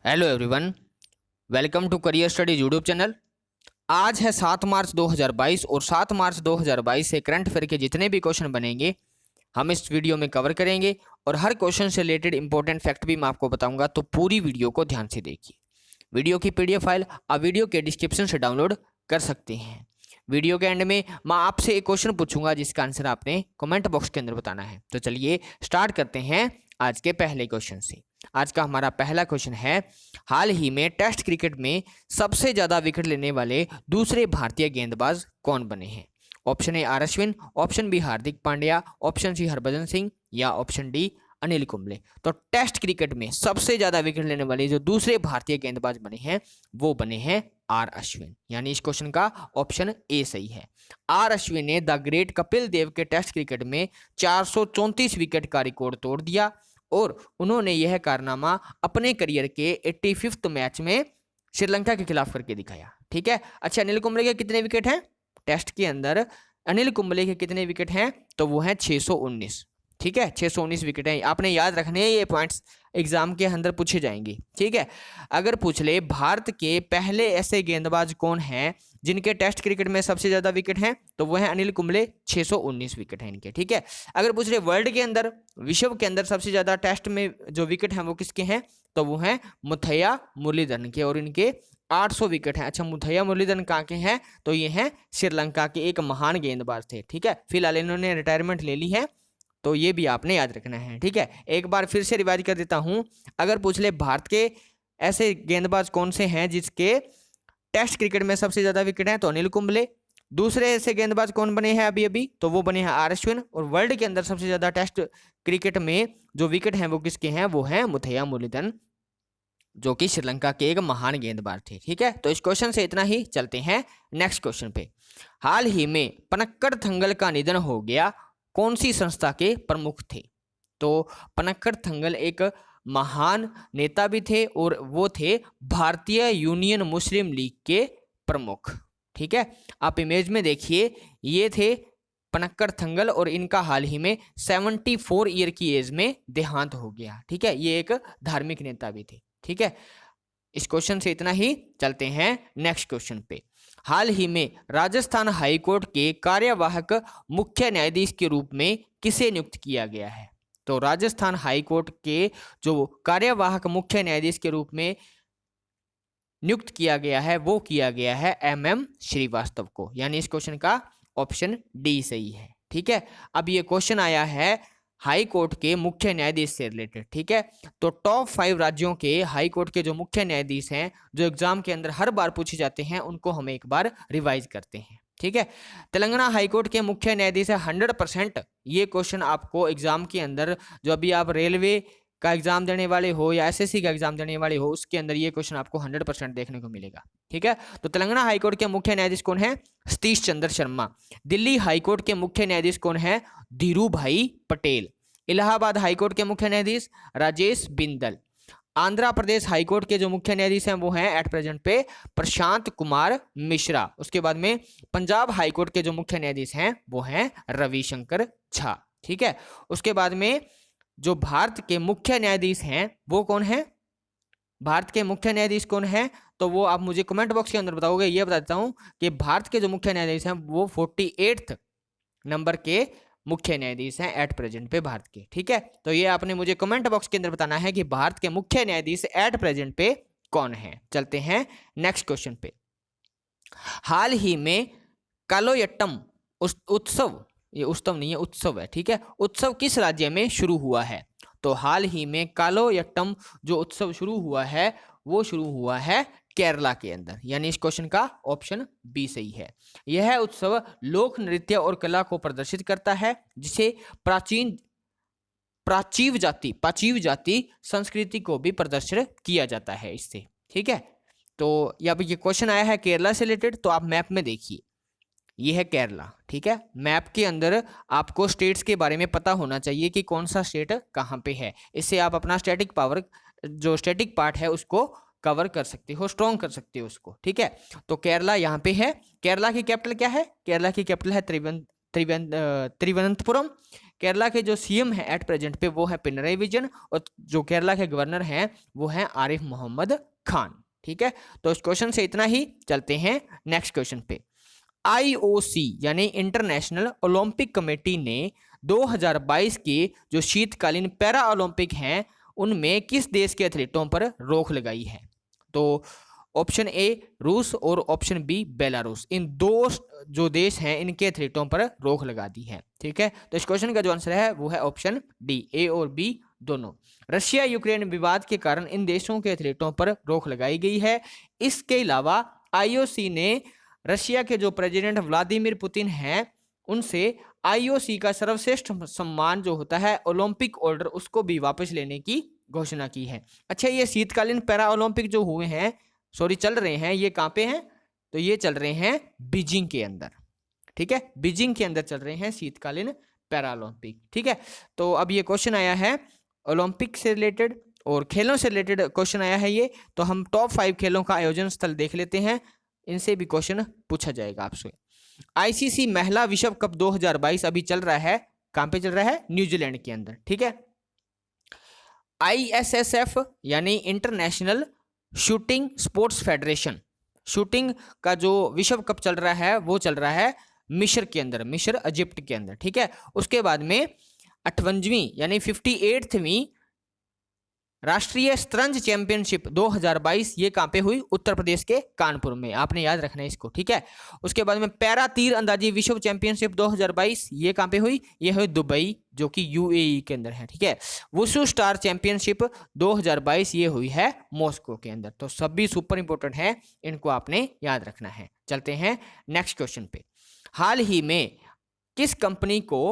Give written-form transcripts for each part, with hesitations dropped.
Hello everyone, welcome to career studies YouTube channel. आज है 7 मार्च 2022 और 7 मार्च 2022 से करंट अफेयर के जितने भी क्वेश्चन बनेंगे हम इस वीडियो में कवर करेंगे और हर क्वेश्चन से रिलेटेड इंपॉर्टेंट फैक्ट भी मैं आपको बताऊंगा, तो पूरी वीडियो को ध्यान से देखिए। वीडियो की पीडीएफ फाइल आप वीडियो के डिस्क्रिप्शन से डाउनलोड कर सकते हैं। वीडियो के एंड में मैं आपसे एक क्वेश्चन पूछूंगा जिसका आंसर आपने कमेंट बॉक्स के अंदर बताना है। तो चलिए स्टार्ट करते हैं आज के पहले क्वेश्चन से। आज का हमारा पहला क्वेश्चन है, हाल ही में टेस्ट क्रिकेट में सबसे ज्यादा विकेट लेने वाले दूसरे भारतीय गेंदबाज कौन बने हैं? Option A R Ashwin, option B Hardik Pandya, option C Harbhajan Singh या ऑप्शन डी अनिल कुंबले। तो टेस्ट क्रिकेट में सबसे ज्यादा विकेट लेने वाले जो दूसरे भारतीय गेंदबाज बने हैं वो बने हैं आर अश्विन, यानी इस क्वेश्चन का ऑप्शन ए सही है। आर अश्विन ने द ग्रेट कपिल देव के टेस्ट क्रिकेट में 434 विकेट का रिकॉर्ड तोड़ दिया और उन्होंने यह कारनामा अपने करियर के 85th मैच में श्रीलंका के खिलाफ करके दिखाया। ठीक है। अच्छा, अनिल कुंबले के कितने विकेट हैं टेस्ट के अंदर? अनिल कुंबले के कितने विकेट हैं? तो वो हैं 619। ठीक है, 619 विकेट हैं। आपने याद रखने हैं, ये पॉइंट्स एग्जाम के अंदर पूछे जाएंगे। ठीक है। अगर पूछ ले भारत के पहले ऐसे गेंदबाज कौन हैं जिनके टेस्ट क्रिकेट में सबसे ज्यादा विकेट हैं, तो वो है अनिल कुंबले, 619 विकेट हैं इनके। ठीक है। अगर पूछ ले वर्ल्ड के अंदर, विश्व के अंदर सबसे ज्यादा टेस्ट में जो विकेट हैं वो किसके हैं, तो वो हैं मुथैया मुरलीधरन के और इनके 800 विकेट हैं। अच्छा, मुथैया मुरलीधरन कहाँ के हैं? तो ये हैं श्रीलंका के एक महान गेंदबाज थे। ठीक है। फिलहाल इन्होंने रिटायरमेंट ले ली है, तो ये भी आपने याद रखना है। ठीक है। एक बार फिर से रिवाइज कर देता हूं। अगर पूछ ले भारत के ऐसे गेंदबाज कौन से हैं जिसके टेस्ट क्रिकेट में सबसे ज्यादा विकेट हैं, तो अनिल कुंबले। दूसरे ऐसे गेंदबाज कौन बने हैं अभी अभी, तो वो बने हैं आर अश्विन। और वर्ल्ड के अंदर सबसे ज्यादा टेस्ट क्रिकेट में जो विकेट हैं वो किसके हैं? वो हैं मुथैया मुरलीधरन, जो कि श्रीलंका के एक महान गेंदबाज थे। ठीक है। तो इस क्वेश्चन से इतना ही। चलते हैं नेक्स्ट क्वेश्चन पे। हाल ही में पनक्कड़ थंगल का निधन हो गया, कौन सी संस्था के प्रमुख थे? तो पनक्कड़ थंगल एक महान नेता भी थे और वो थे भारतीय यूनियन मुस्लिम लीग के प्रमुख। ठीक है। आप इमेज में देखिए, ये थे पनक्कड़ थंगल और इनका हाल ही में 74 ईयर की एज में देहांत हो गया। ठीक है। ये एक धार्मिक नेता भी थे। ठीक है। इस क्वेश्चन से इतना ही। चलते हैं नेक्स्ट क्वेश्चन पे। हाल ही में राजस्थान हाईकोर्ट के कार्यवाहक मुख्य न्यायाधीश के रूप में किसे नियुक्त किया गया है? तो राजस्थान हाईकोर्ट के जो कार्यवाहक मुख्य न्यायाधीश के रूप में नियुक्त किया गया है वो किया गया है MM श्रीवास्तव को, यानी इस क्वेश्चन का ऑप्शन डी सही है। ठीक है। अब ये क्वेश्चन आया है हाई कोर्ट के मुख्य न्यायाधीश से रिलेटेड। ठीक है। तो टॉप 5 राज्यों के हाई कोर्ट के जो मुख्य न्यायाधीश हैं जो एग्जाम के अंदर हर बार पूछे जाते हैं, उनको हम एक बार रिवाइज करते हैं। ठीक है। तेलंगाना हाईकोर्ट के मुख्य न्यायाधीश है 100%। ये क्वेश्चन आपको एग्जाम के अंदर, जो अभी आप रेलवे का एग्जाम देने वाले हो या SSC का एग्जाम देने वाले हो, उसके अंदर ये क्वेश्चन आपको 100% देखने को मिलेगा। ठीक है। तो तेलंगाना हाईकोर्ट के मुख्य न्यायाधीश कौन है? सतीश चंद्र शर्मा। दिल्ली हाईकोर्ट के मुख्य न्यायाधीश कौन है? धीरू भाई पटेल। इलाहाबाद हाईकोर्ट के मुख्य न्यायाधीश राजेश बिंदल। आंध्र प्रदेश हाईकोर्ट के जो मुख्य न्यायाधीश हैं वो हैं एट प्रेजेंट पे प्रशांत कुमार मिश्रा। उसके बाद में पंजाब हाईकोर्ट के जो मुख्य न्यायाधीश हैं वो हैं रविशंकर झा। ठीक है। उसके बाद में जो भारत के मुख्य न्यायाधीश हैं वो कौन है? भारत के मुख्य न्यायाधीश कौन है? तो वो आप मुझे कमेंट बॉक्स के अंदर बताओगे। ये बता देता हूं कि भारत के जो मुख्य न्यायाधीश हैं वो 48th नंबर के मुख्य न्यायाधीश हैं एट प्रेजेंट पे भारत के। ठीक है। तो ये आपने मुझे कमेंट बॉक्स के अंदर बताना है कि भारत के मुख्य न्यायाधीश एट प्रेजेंट पे कौन है। चलते हैं नेक्स्ट क्वेश्चन पे। हाल ही में कालोयट्टम उत्सव, ये उत्सव नहीं है, उत्सव है। ठीक है। उत्सव किस राज्य में शुरू हुआ है? तो हाल ही में कालोयट्टम जो उत्सव शुरू हुआ है वो शुरू हुआ है केरला के अंदर, यानी इस क्वेश्चन का ऑप्शन बी सही है। यह उत्सव लोक नृत्य और कला को प्रदर्शित करता है जिसे पाचीव जाति संस्कृति को भी प्रदर्शित किया जाता है इससे। ठीक है। तो अब ये क्वेश्चन आया है केरला से रिलेटेड, तो आप मैप में देखिए, ये है केरला। ठीक है। मैप के अंदर आपको स्टेट्स के बारे में पता होना चाहिए कि कौन सा स्टेट कहाँ पे है। इससे आप अपना स्टैटिक पावर, जो स्टैटिक पार्ट है उसको कवर कर सकते हो, स्ट्रॉन्ग कर सकते हो उसको। ठीक है। तो केरला यहाँ पे है। केरला की कैपिटल क्या है? केरला की कैपिटल है त्रिवनंतपुरम। केरला के जो सीएम है एट प्रेजेंट पे वो है पिनराई विजयन, और जो केरला के गवर्नर हैं वो हैं आरिफ मोहम्मद खान। ठीक है, तो इस क्वेश्चन से इतना ही। चलते हैं नेक्स्ट क्वेश्चन पे। आईओसी यानी इंटरनेशनल ओलंपिक कमेटी ने 2022 के जो शीतकालीन पैरा ओलंपिक हैं उनमें किस देश के एथलीटों पर रोक लगाई है? तो ऑप्शन ए रूस और ऑप्शन बी बेलारूस, इन दो जो देश हैं इनके एथलीटों पर रोक लगा दी है। ठीक है, तो इस क्वेश्चन का जो आंसर है वो है ऑप्शन डी, ए और बी दोनों। रशिया यूक्रेन विवाद के कारण इन देशों के एथलीटों पर रोक लगाई गई है। इसके अलावा आईओसी ने रशिया के जो प्रेसिडेंट व्लादिमीर पुतिन हैं उनसे आईओसी का सर्वश्रेष्ठ सम्मान जो होता है ओलंपिक ऑर्डर उसको भी वापस लेने की घोषणा की है। अच्छा, ये शीतकालीन पैरा ओलंपिक जो हुए हैं, सॉरी चल रहे हैं, ये कहाँ पे हैं? तो ये चल रहे हैं बीजिंग के अंदर। ठीक है, बीजिंग के अंदर चल रहे हैं शीतकालीन पैरा ओलंपिक। ठीक है, तो अब ये क्वेश्चन आया है ओलंपिक से रिलेटेड और खेलों से रिलेटेड क्वेश्चन आया है ये, तो हम टॉप 5 खेलों का आयोजन स्थल देख लेते हैं, इनसे भी क्वेश्चन पूछा जाएगा आपसे। आईसीसी महिला विश्व कप 2022 अभी चल रहा है, कहां पे चल रहा है? न्यूजीलैंड के अंदर। ठीक है, आईएसएसएफ यानी international shooting sports federation, shooting का जो विश्व कप चल रहा है वो चल रहा है मिस्र के अंदर, मिस्र इजिप्ट के अंदर। ठीक है, उसके बाद में 58वीं यानी 58वीं राष्ट्रीय शतरंज चैंपियनशिप 2022 ये कहाँ पे हुई? उत्तर प्रदेश के कानपुर में, आपने याद रखना है इसको। ठीक है, उसके बाद में पैरा तीर अंदाजी विश्व चैंपियनशिप 2022 ये कहाँ पे हुई? ये हुई दुबई जो कि यूएई के अंदर है। ठीक है, वुशु स्टार चैंपियनशिप 2022 ये हुई है मॉस्को के अंदर। तो सभी सुपर इंपोर्टेंट है, इनको आपने याद रखना है। चलते हैं नेक्स्ट क्वेश्चन पे। हाल ही में किस कंपनी को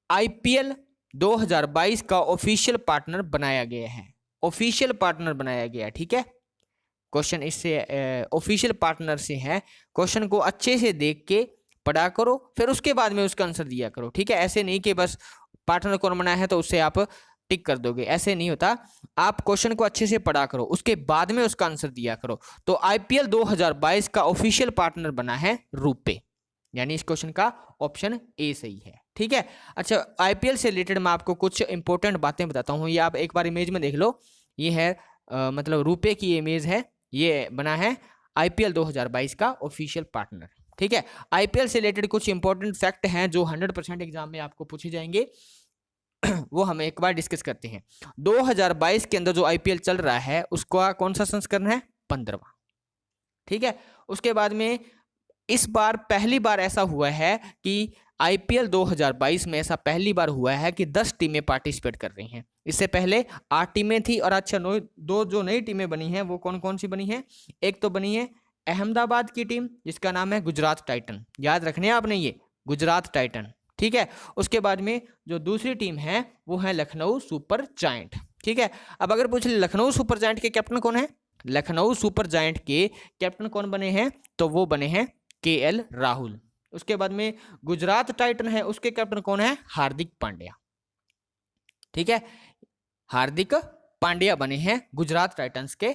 आईपीएल 2022 का ऑफिशियल पार्टनर बनाया गया है? ऑफिशियल पार्टनर बनाया गया। ठीक है, क्वेश्चन इससे ऑफिशियल पार्टनर से है, क्वेश्चन को अच्छे से देख के पढ़ा करो, फिर उसके बाद में उसका आंसर दिया करो। ठीक है, ऐसे नहीं कि बस पार्टनर कौन बनाया है तो उससे आप टिक कर दोगे, ऐसे नहीं होता। आप क्वेश्चन को अच्छे से पढ़ा करो, उसके बाद में उसका आंसर दिया करो। तो आईपीएल 2022 का ऑफिशियल पार्टनर बना है रुपे, यानी इस क्वेश्चन का ऑप्शन ए सही है। ठीक है, अच्छा आईपीएल से रिलेटेड मैं आपको कुछ इंपॉर्टेंट बातें बताता हूँ। ये आप एक बार इमेज में देख लो, ये है मतलब रुपए की इमेज है, ये बना है आईपीएल 2022 का ऑफिशियल पार्टनर। ठीक है, आईपीएल से रिलेटेड कुछ इंपॉर्टेंट फैक्ट हैं जो 100% एग्जाम में आपको पूछे जाएंगे वो हम एक बार डिस्कस करते हैं। 2022 के अंदर जो आईपीएल चल रहा है उसका कौन सा संस्करण है? 15वां। ठीक है, उसके बाद में इस बार पहली बार ऐसा हुआ है कि आईपीएल 2022 में ऐसा पहली बार हुआ है कि 10 टीमें पार्टिसिपेट कर रही हैं। इससे पहले 8 टीमें थी, और अच्छा दो जो नई टीमें बनी हैं वो कौन कौन सी बनी हैं? एक तो बनी है अहमदाबाद की टीम जिसका नाम है गुजरात टाइटन, याद रखने आपने ये गुजरात टाइटन। ठीक है, उसके बाद में जो दूसरी टीम है वो है लखनऊ सुपर जायंट। ठीक है, अब अगर पूछ ले लखनऊ सुपर जायंट के कैप्टन कौन है? लखनऊ सुपर जायंट के कैप्टन कौन बने हैं? तो वो बने हैं केएल राहुल। उसके बाद में गुजरात टाइटन है, उसके कैप्टन कौन है? हार्दिक पांड्या। ठीक है, हार्दिक पांड्या बने हैं गुजरात टाइटंस के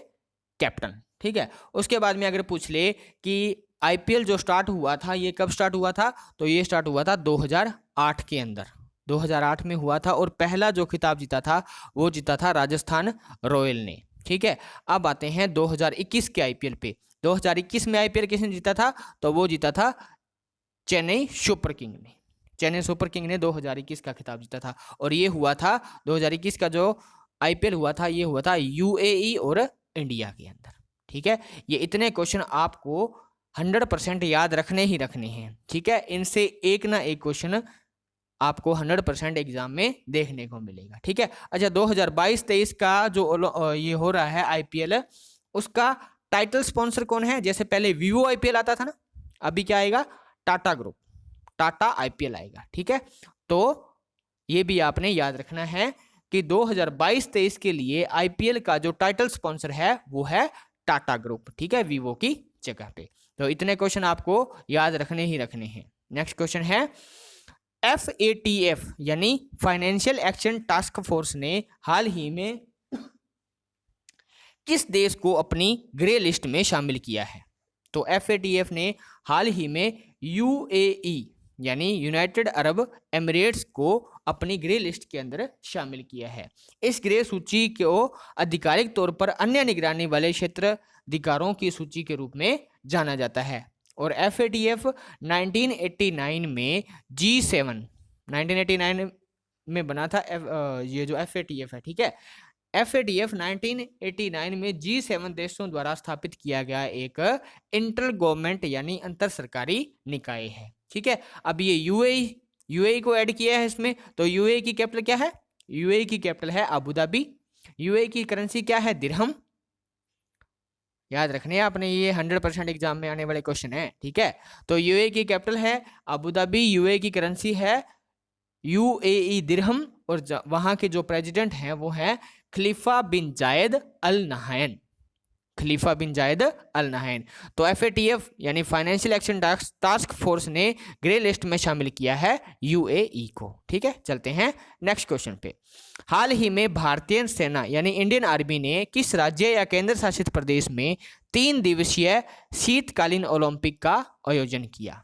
कैप्टन। ठीक है, उसके बाद में अगर पूछ ले कि आईपीएल जो स्टार्ट हुआ था ये कब स्टार्ट हुआ था? तो ये स्टार्ट हुआ था 2008 के अंदर, 2008 में हुआ था, और पहला जो खिताब जीता था वो जीता था राजस्थान रॉयल ने। ठीक है, अब आते हैं 2021 के आईपीएल पे। 2021 में आईपीएल किसने जीता था? तो वो जीता था चेन्नई सुपर किंग ने। चेन्नई सुपर किंग ने 2021 का खिताब जीता था, और ये हुआ था 2021 का जो आईपीएल हुआ था ये हुआ था यूएई और इंडिया के अंदर। ठीक है, ये इतने क्वेश्चन आपको 100% याद रखने ही रखने हैं। ठीक है, इनसे एक ना एक क्वेश्चन आपको 100% एग्जाम में देखने को मिलेगा। ठीक है, अच्छा 2022-23 का जो ये हो रहा है आईपीएल, उसका टाइटल स्पॉन्सर कौन है? जैसे पहले वीवो आईपीएल आता था ना, अभी क्या आएगा? टाटा ग्रुप, टाटा आईपीएल आएगा। ठीक है, तो ये भी आपने याद रखना है कि 2022-23 के लिए आईपीएल का जो टाइटल स्पॉन्सर है वो है टाटा ग्रुप। ठीक है, वीवो की जगह पे। तो इतने क्वेश्चन आपको याद रखने ही रखने हैं। नेक्स्ट क्वेश्चन है FATF यानी फाइनेंशियल एक्शन टास्क फोर्स ने हाल ही में किस देश को अपनी ग्रे लिस्ट में शामिल किया है? तो FATF ने हाल ही में यूएई यानी यूनाइटेड अरब एमिरेट्स को अपनी ग्रे लिस्ट के अंदर शामिल किया है। इस ग्रे सूची को आधिकारिक तौर पर अन्य निगरानी वाले क्षेत्राधिकारों की सूची के रूप में जाना जाता है। और FATF 1989 में G7 1989 में बना था। ये जो FATF है, ठीक है, FATF 1989 में G7 देशों द्वारा स्थापित किया गया एक इंटर गवर्नमेंट यानी अंतर सरकारी निकाय है। ठीक है, अब ये UAE को ऐड किया है इसमें। तो UAE की कैपिटल क्या है? UAE की कैपिटल है अबू धाबी। UAE की करेंसी क्या है? दिरहम। याद रखने हैं आपने, ये 100% एग्जाम में आने वाले क्वेश्चन है। ठीक है, तो UAE की कैपिटल है अबू धाबी, UAE की करेंसी है UAE दिरहम, और वहां के जो प्रेसिडेंट हैं वो हैं खलीफा बिन जायद अल नहायन। खलीफा बिन जायद अल नहायन। तो FATF यानी फाइनेंशियल एक्शन टास्क फोर्स ने ग्रे लिस्ट में शामिल किया है UAE को। ठीक है, चलते हैं नेक्स्ट क्वेश्चन पे। हाल ही में भारतीय सेना यानी इंडियन आर्मी ने किस राज्य या केंद्र शासित प्रदेश में 3 दिवसीय शीतकालीन ओलंपिक का आयोजन किया?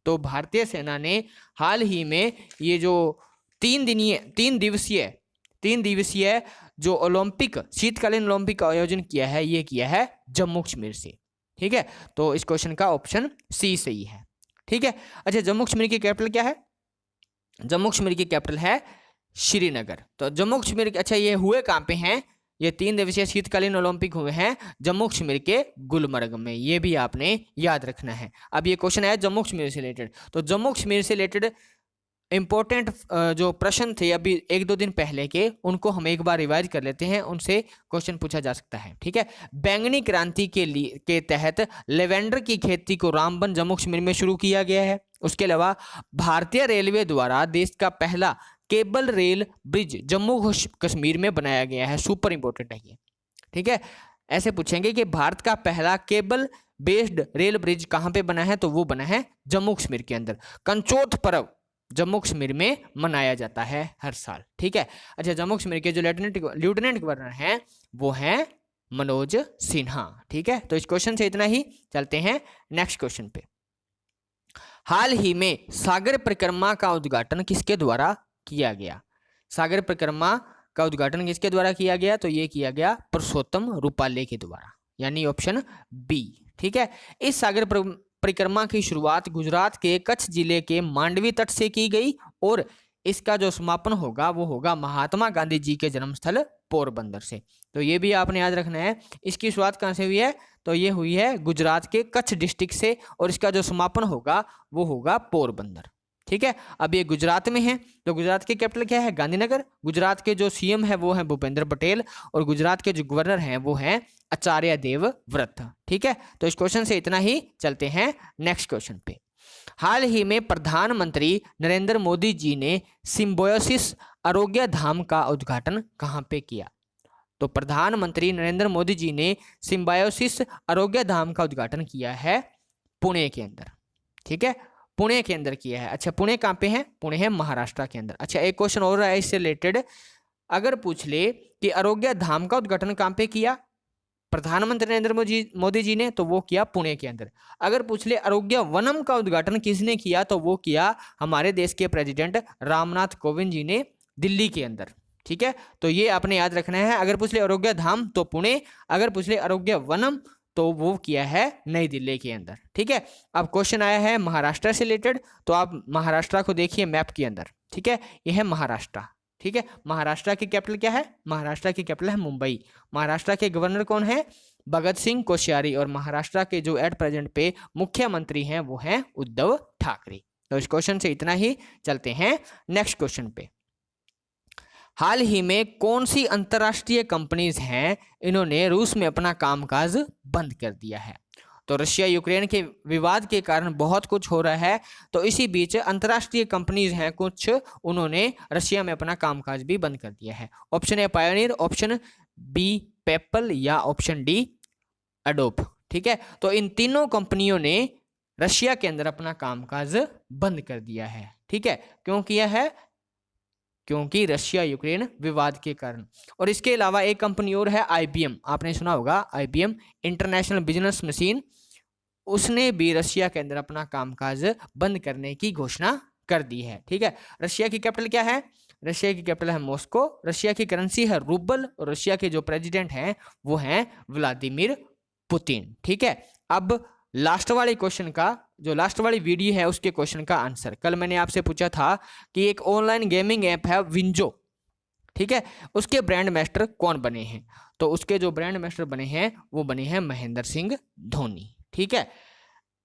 तो भारतीय सेना ने हाल ही में ये जो 3 दिवसीय जो ओलंपिक शीतकालीन ओलंपिक का आयोजन किया है, ये किया है जम्मू कश्मीर से। ठीक है, तो इस क्वेश्चन का ऑप्शन सी सही है। ठीक है, अच्छा, जम्मू कश्मीर की कैपिटल क्या है? जम्मू कश्मीर की कैपिटल है श्रीनगर। तो जम्मू कश्मीर, अच्छा, ये हुए कहाँ पे हैं? ये 3 दिवसीय शीतकालीन ओलंपिक हुए हैं जम्मू कश्मीर के गुलमर्ग में। ये भी आपने याद रखना है। अब ये क्वेश्चन है जम्मू कश्मीर से रिलेटेड, तो जम्मू कश्मीर से रिलेटेड इंपॉर्टेंट जो प्रश्न थे अभी 1-2 दिन पहले के, उनको हम एक बार रिवाइज कर लेते हैं, उनसे क्वेश्चन पूछा जा सकता है। ठीक है, बैंगनी क्रांति के तहत लेवेंडर की खेती को रामबन जम्मू कश्मीर में शुरू किया गया है। उसके अलावा भारतीय रेलवे द्वारा देश का पहला cable rail bridge Jammu Kashmir में बनाया गया है। सुपर इंपॉर्टेंट है ये। ठीक है, ऐसे पूछेंगे कि भारत का पहला केबल बेस्ड रेल ब्रिज कहाँ पे बना है? तो वो बना है जम्मू कश्मीर के अंदर। कंचोथ पर्व जम्मू कश्मीर में मनाया जाता है हर साल। ठीक है, अच्छा, जम्मू कश्मीर के जो लेफ्टिनेंट गवर्नर हैं वो हैं मनोज सिन्हा। ठीक है, तो इस क्वेश्चन से इतना ही। चलते हैं नेक्स्ट क्वेश्चन पे। हाल ही में सागर परिक्रमा का उद्घाटन किसके द्वारा किया गया? सागर परिक्रमा का उद्घाटन किसके द्वारा किया गया? तो ये किया गया पुरुषोत्तम रूपाले के द्वारा, यानी ऑप्शन बी। ठीक है, इस सागर परिक्रमा की शुरुआत गुजरात के कच्छ जिले के मांडवी तट से की गई और इसका जो समापन होगा वो होगा महात्मा गांधी जी के जन्मस्थल पोरबंदर से। तो ये भी आपने याद रखना है। इसकी शुरुआत कहाँ से हुई है? तो ये हुई है गुजरात के कच्छ डिस्ट्रिक्ट से, और इसका जो समापन होगा वो होगा पोरबंदर। ठीक है, अब ये गुजरात में है, तो गुजरात की कैपिटल क्या है? गांधीनगर। गुजरात के जो CM है वो है भूपेंद्र पटेल, और गुजरात के जो गवर्नर हैं वो हैं आचार्य देवव्रत। ठीक है, तो इस क्वेश्चन से इतना ही। चलते हैं नेक्स्ट क्वेश्चन पे। हाल ही में प्रधानमंत्री नरेंद्र मोदी जी ने सिम्बायोसिस आरोग्य धाम का उद्घाटन कहाँ पे किया? तो प्रधानमंत्री नरेंद्र मोदी जी ने सिम्बायोसिस आरोग्य धाम का उद्घाटन किया है पुणे के अंदर। ठीक है, पुणे के अंदर किया है। अच्छा, पुणे कहाँ पे है? पुणे है महाराष्ट्र के अंदर। अच्छा, एक क्वेश्चन और है इससे रिलेटेड। अगर पूछ ले कि आरोग्य धाम का उद्घाटन कहाँ पे किया प्रधानमंत्री नरेंद्र मोदी जी ने, तो वो किया पुणे के अंदर। अगर पूछ ले आरोग्य वनम का उद्घाटन किसने किया, तो वो किया हमारे देश के प्रेसिडेंट रामनाथ कोविंद जी ने दिल्ली के अंदर। ठीक है, तो ये आपने याद रखना है। अगर पूछ ले आरोग्य धाम तो पुणे, अगर पूछ ले आरोग्य वनम तो वो किया है नई दिल्ली के अंदर। ठीक है, अब क्वेश्चन आया है महाराष्ट्र से रिलेटेड, तो आप महाराष्ट्र को देखिए मैप के अंदर। ठीक है, ये है महाराष्ट्र। ठीक है, महाराष्ट्र की कैपिटल क्या है? महाराष्ट्र की कैपिटल है मुंबई। महाराष्ट्र के गवर्नर कौन है? भगत सिंह कोश्यारी। और महाराष्ट्र के जो एट प्रेजेंट पे मुख्यमंत्री हैं वो हैं उद्धव ठाकरे। तो इस क्वेश्चन से इतना ही। चलते हैं नेक्स्ट क्वेश्चन पे। हाल ही में कौन सी अंतर्राष्ट्रीय कंपनीज हैं इन्होंने रूस में अपना कामकाज बंद कर दिया है? तो रशिया यूक्रेन के विवाद के कारण बहुत कुछ हो रहा है, तो इसी बीच अंतर्राष्ट्रीय कंपनीज हैं कुछ, उन्होंने रशिया में अपना कामकाज भी बंद कर दिया है। Option A Pioneer, option B PayPal, या ऑप्शन डी एडोब। ठीक है, तो इन तीनों कंपनियों ने रशिया के अंदर अपना कामकाज बंद कर दिया है। ठीक है, क्यों किया है? क्योंकि रशिया यूक्रेन विवाद के कारण। और इसके अलावा एक कंपनी और है IBM, आपने सुना होगा IBM इंटरनेशनल बिजनेस मशीन, उसने भी रशिया के अंदर अपना कामकाज बंद करने की घोषणा कर दी है। ठीक है, रशिया की कैपिटल क्या है? रशिया की कैपिटल है मॉस्को, रशिया की करेंसी है रूबल, और रशिया के जो प्रेसिडेंट हैं वो हैं व्लादिमीर पुतिन। ठीक है, अब लास्ट वाले क्वेश्चन का, जो लास्ट वाली वीडियो है उसके क्वेश्चन का आंसर, कल मैंने आपसे पूछा था कि एक ऑनलाइन गेमिंग ऐप है विंजो, ठीक है, उसके ब्रांड मास्टर कौन बने हैं? तो उसके जो ब्रांड मास्टर बने हैं वो बने हैं महेंद्र सिंह धोनी। ठीक है,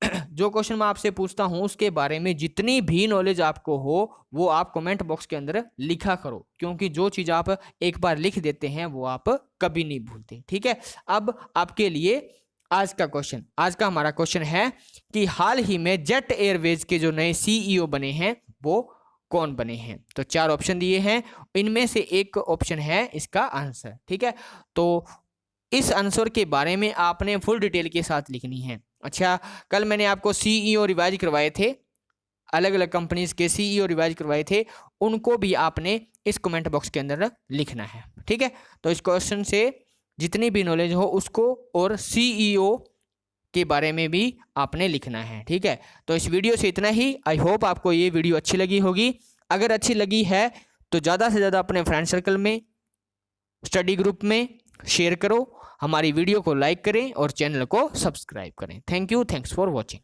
जो क्वेश्चन मैं आपसे पूछता हूं उसके बारे में जितनी भी नॉलेज आपको हो वो आप कमेंट बॉक्स के अंदर लिखा करो, क्योंकि जो चीज आप एक बार लिख देते हैं वो आप कभी नहीं भूलते। ठीक है, अब आपके लिए आज का क्वेश्चन, आज का हमारा क्वेश्चन है कि हाल ही में जेट एयरवेज के जो नए सीईओ बने हैं वो कौन बने हैं? तो 4 ऑप्शन दिए हैं, इनमें से एक ऑप्शन है इसका आंसर। ठीक है, तो इस आंसर के बारे में आपने फुल डिटेल के साथ लिखनी है। अच्छा, कल मैंने आपको सीईओ रिवाइज करवाए थे, अलग अलग कंपनीज के सीईओ रिवाइज करवाए थे, उनको भी आपने इस कमेंट बॉक्स के अंदर लिखना है। ठीक है, तो इस क्वेश्चन से जितनी भी नॉलेज हो उसको और सीईओ के बारे में भी आपने लिखना है। ठीक है, तो इस वीडियो से इतना ही। आई होप आपको ये वीडियो अच्छी लगी होगी। अगर अच्छी लगी है तो ज़्यादा से ज़्यादा अपने फ्रेंड सर्कल में, स्टडी ग्रुप में शेयर करो, हमारी वीडियो को लाइक करें और चैनल को सब्सक्राइब करें। Thank you, thanks for watching.